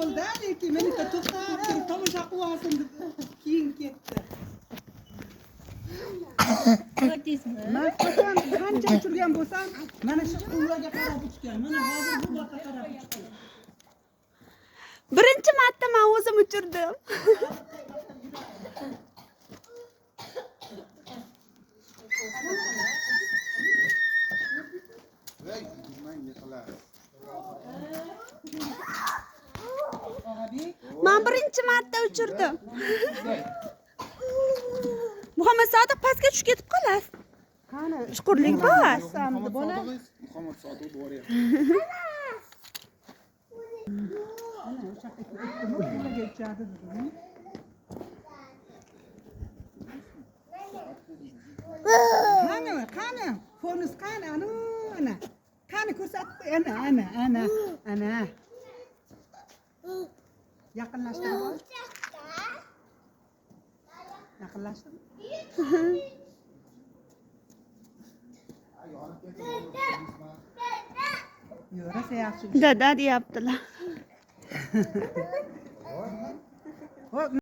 Oldu ki beni de tutar, tomuşa kuvasın dedi. Keyin ketdi. Maqtasan qancha uchirgan bo'lsam, mana shu quvvaga qarab uchgan. Mana hozir bu yoqqa qarab uchgan. Birinchi marta men o'zim uchirdim. Men birinchi marta uchirdim. Muhammad Sodiq pastga tushib ketib qolasiz. Qani, Chuqurlik bor. samdi bola. Muhammad Sodiq boryapti. Ana o'sha quvvaga uchadi dedi. Qani, fonus qani, ana. Qani ko'rsatib qo'y, ana. Yaqinlashtirib ol. Yaqinlashtirib. Yo'q, rosa yaxshi. Dada deyaptilar. Hop.